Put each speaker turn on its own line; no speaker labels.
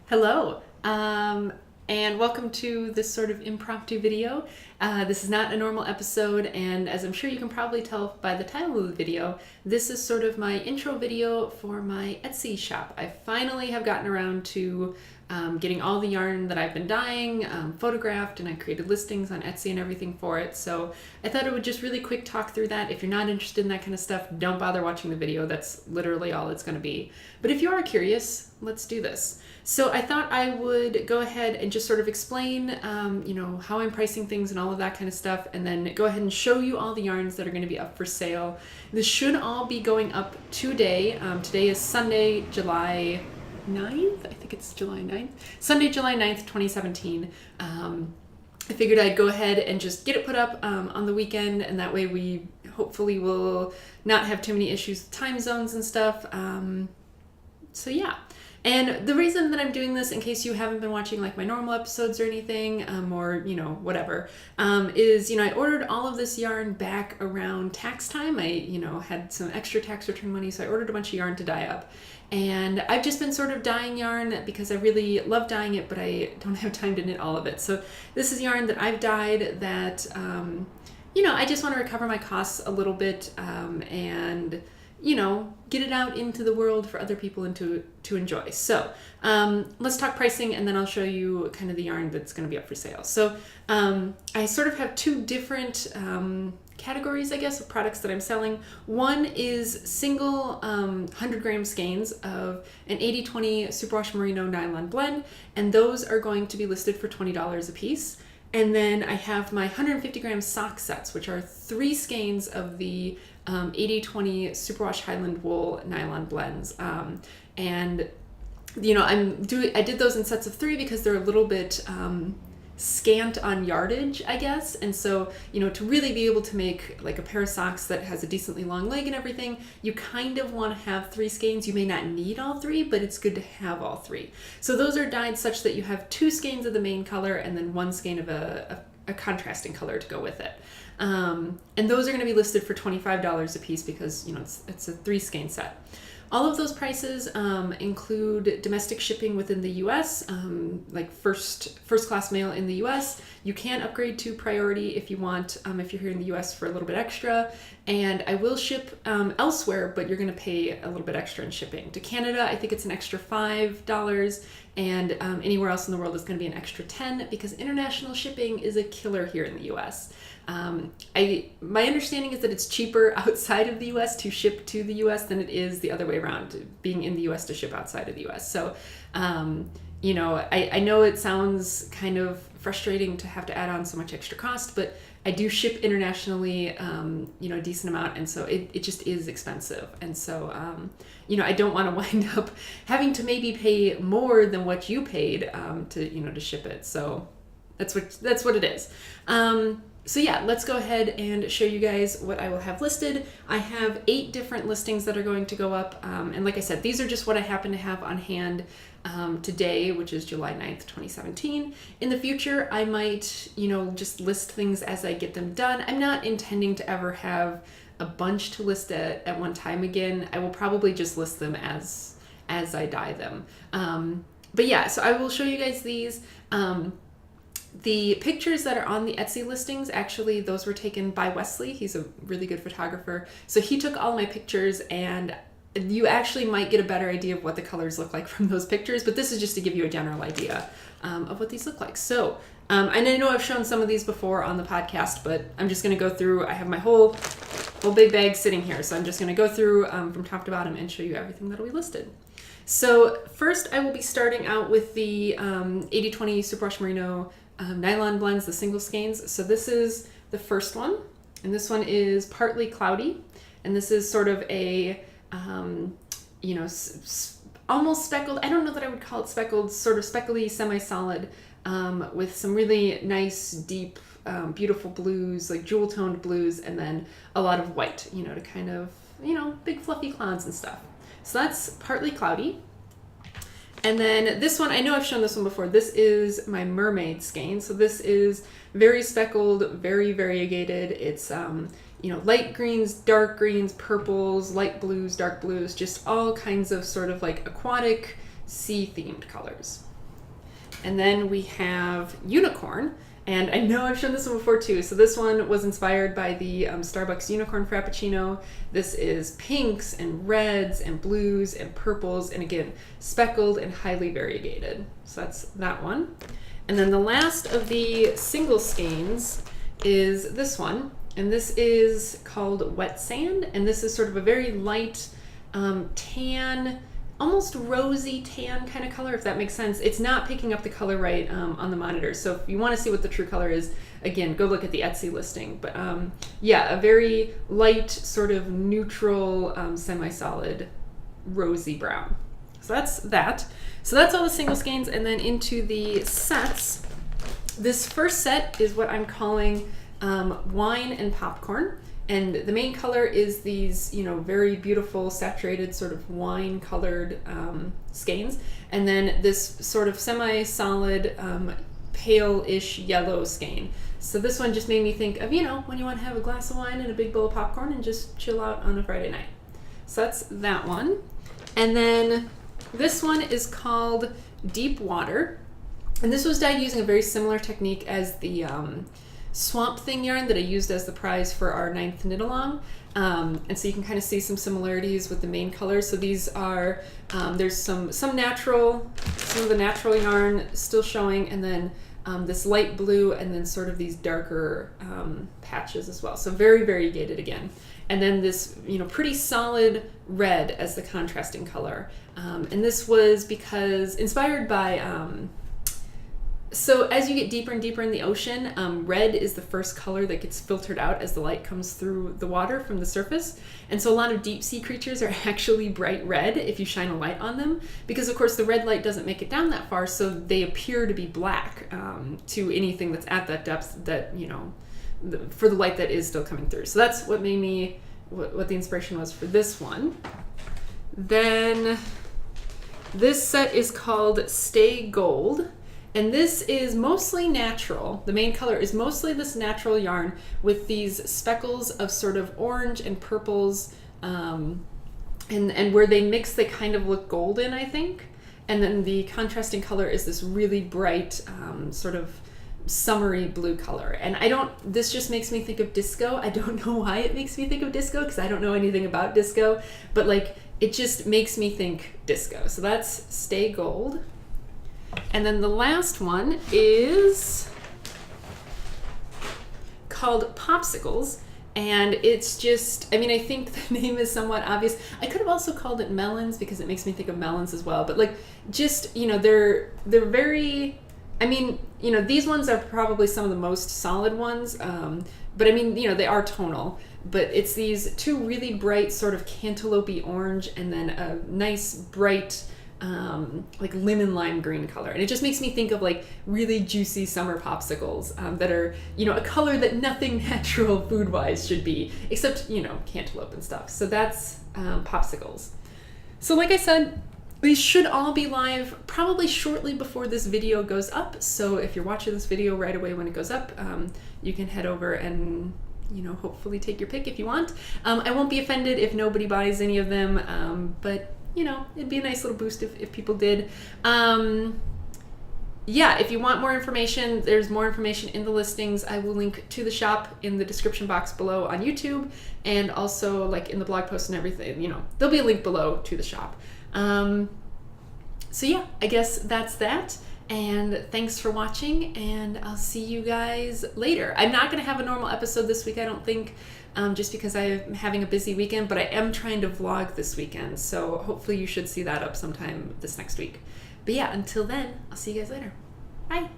Hello, and welcome to this sort of impromptu video. This is not a normal episode, and as I'm sure you can probably tell by the title of the video, this is sort of my intro video for my Etsy shop. I finally have gotten around to getting all the yarn that I've been dyeing photographed, and I created listings on Etsy and everything for it. So I thought I would just really quick talk through that. If you're not interested in that kind of stuff, don't bother watching the video. That's literally all it's going to be. But if you are curious, let's do this. So I thought I would go ahead and just sort of explain, how I'm pricing things and all of that kind of stuff, and then go ahead and show you all the yarns that are going to be up for sale. This should all be going up today. Today is Sunday, July 9th. I think it's July 9th. Sunday, July 9th, 2017. I figured I'd go ahead and just get it put up on the weekend, and that way we hopefully will not have too many issues with time zones and stuff. So yeah. And the reason that I'm doing this, in case you haven't been watching like my normal episodes or anything, or whatever, is I ordered all of this yarn back around tax time. I had some extra tax return money, so I ordered a bunch of yarn to dye up. And I've just been sort of dyeing yarn because I really love dyeing it, but I don't have time to knit all of it. So this is yarn that I've dyed that I just want to recover my costs a little bit, and get it out into the world for other people and to enjoy. So let's talk pricing, and then I'll show you kind of the yarn that's going to be up for sale. So I sort of have two different categories, I guess, of products that I'm selling. One is single 100-gram skeins of an 80/20 Superwash Merino nylon blend, and those are going to be listed for $20 a piece. And then I have my 150-gram sock sets, which are 3 skeins of the 80/20 Superwash Highland Wool nylon blends. I did those in sets of 3 because they're a little bit scant on yardage, I guess. And so, to really be able to make like a pair of socks that has a decently long leg and everything, you kind of want to have 3 skeins. You may not need all 3, but it's good to have all 3. So those are dyed such that you have 2 skeins of the main color and then 1 skein of a contrasting color to go with it. And those are going to be listed for $25 a piece because, it's a 3 skein set. All of those prices include domestic shipping within the U.S., like first class mail in the U.S. You can upgrade to priority if you want, if you're here in the U.S. for a little bit extra. And I will ship elsewhere, but you're going to pay a little bit extra in shipping. To Canada, I think it's an extra $5, and anywhere else in the world is going to be an extra $10 because international shipping is a killer here in the U.S. My understanding is that it's cheaper outside of the U.S. to ship to the U.S. than it is the other way around, being in the U.S. to ship outside of the U.S. So, I know it sounds kind of frustrating to have to add on so much extra cost, but I do ship internationally, a decent amount, and so it just is expensive. And so, I don't want to wind up having to maybe pay more than what you paid to ship it. So that's what it is. So yeah, let's go ahead and show you guys what I will have listed. I have 8 different listings that are going to go up. And like I said, these are just what I happen to have on hand today, which is July 9th, 2017. In the future, I might, just list things as I get them done. I'm not intending to ever have a bunch to list at one time again. I will probably just list them as I dye them. But yeah, so I will show you guys these. The pictures that are on the Etsy listings, actually, those were taken by Wesley. He's a really good photographer. So he took all my pictures, and you actually might get a better idea of what the colors look like from those pictures, but this is just to give you a general idea of what these look like. So, and I know I've shown some of these before on the podcast, but I'm just going to go through. I have my whole big bag sitting here, so I'm just going to go through from top to bottom and show you everything that'll be listed. So first, I will be starting out with the 80/20 Superwash Merino nylon blends, the single skeins. So this is the first one, and this one is partly cloudy, and this is sort of a almost speckled. I don't know that I would call it speckled, sort of speckly, semi-solid, with some really nice, deep, beautiful blues, like jewel toned blues, and then a lot of white, to kind of big fluffy clouds and stuff. So that's partly cloudy. And then this one, I know I've shown this one before. This is my mermaid skein. So this is very speckled, very variegated. It's, light greens, dark greens, purples, light blues, dark blues, just all kinds of sort of like aquatic sea themed colors. And then we have Unicorn. And I know I've shown this one before too. So this one was inspired by the Starbucks Unicorn Frappuccino. This is pinks and reds and blues and purples, and again, speckled and highly variegated. So that's that one. And then the last of the single skeins is this one. And this is called Wet Sand. And this is sort of a very light tan, almost rosy tan kind of color, if that makes sense. It's not picking up the color right on the monitor. So if you want to see what the true color is, again, go look at the Etsy listing. But yeah, a very light, sort of neutral, semi-solid, rosy brown. So that's that. So that's all the single skeins. And then into the sets. This first set is what I'm calling Wine and Popcorn. And the main color is these, you know, very beautiful saturated sort of wine colored skeins. And then this sort of semi-solid pale-ish yellow skein. So this one just made me think of, you know, when you want to have a glass of wine and a big bowl of popcorn and just chill out on a Friday night. So that's that one. And then this one is called Deep Water. And this was dyed using a very similar technique as the Swamp Thing yarn that I used as the prize for our 9th knit along. And so you can kind of see some similarities with the main colors. So these are, there's some of the natural yarn still showing, and then this light blue, and then sort of these darker patches as well. So very variegated again. And then this, you know, pretty solid red as the contrasting color. And this was because inspired by, so as you get deeper and deeper in the ocean, red is the first color that gets filtered out as the light comes through the water from the surface. And so a lot of deep sea creatures are actually bright red if you shine a light on them, because of course the red light doesn't make it down that far, so they appear to be black to anything that's at that depth that, you know, for the light that is still coming through. So that's what made me, what the inspiration was for this one. Then this set is called Stay Gold. And this is mostly natural. The main color is mostly this natural yarn with these speckles of sort of orange and purples, and where they mix, they kind of look golden, I think. And then the contrasting color is this really bright, sort of summery blue color. And this just makes me think of disco. I don't know why it makes me think of disco, because I don't know anything about disco, but like, it just makes me think disco. So that's Stay Gold. And then the last one is called Popsicles, and it's just, I mean, I think the name is somewhat obvious. I could have also called it Melons because it makes me think of melons as well, but like, just, you know, they're very, I mean, you know, these ones are probably some of the most solid ones, but I mean, you know, they are tonal, but it's these two really bright sort of cantaloupe orange, and then a nice bright like lemon lime green color. And it just makes me think of like really juicy summer popsicles that are, you know, a color that nothing natural food wise should be, except, you know, cantaloupe and stuff. So that's Popsicles. So like I said, these should all be live probably shortly before this video goes up. So if you're watching this video right away when it goes up, you can head over and, you know, hopefully take your pick if you want. I won't be offended if nobody buys any of them, but you know, it'd be a nice little boost if people did. Yeah, if you want more information, there's more information in the listings. I will link to the shop in the description box below on YouTube, and also like in the blog post and everything, you know, there'll be a link below to the shop. So yeah, I guess that's that. And thanks for watching, and I'll see you guys later. I'm not gonna have a normal episode this week, I don't think, just because I'm having a busy weekend, but I am trying to vlog this weekend, so hopefully you should see that up sometime this next week. But yeah, until then, I'll see you guys later. Bye.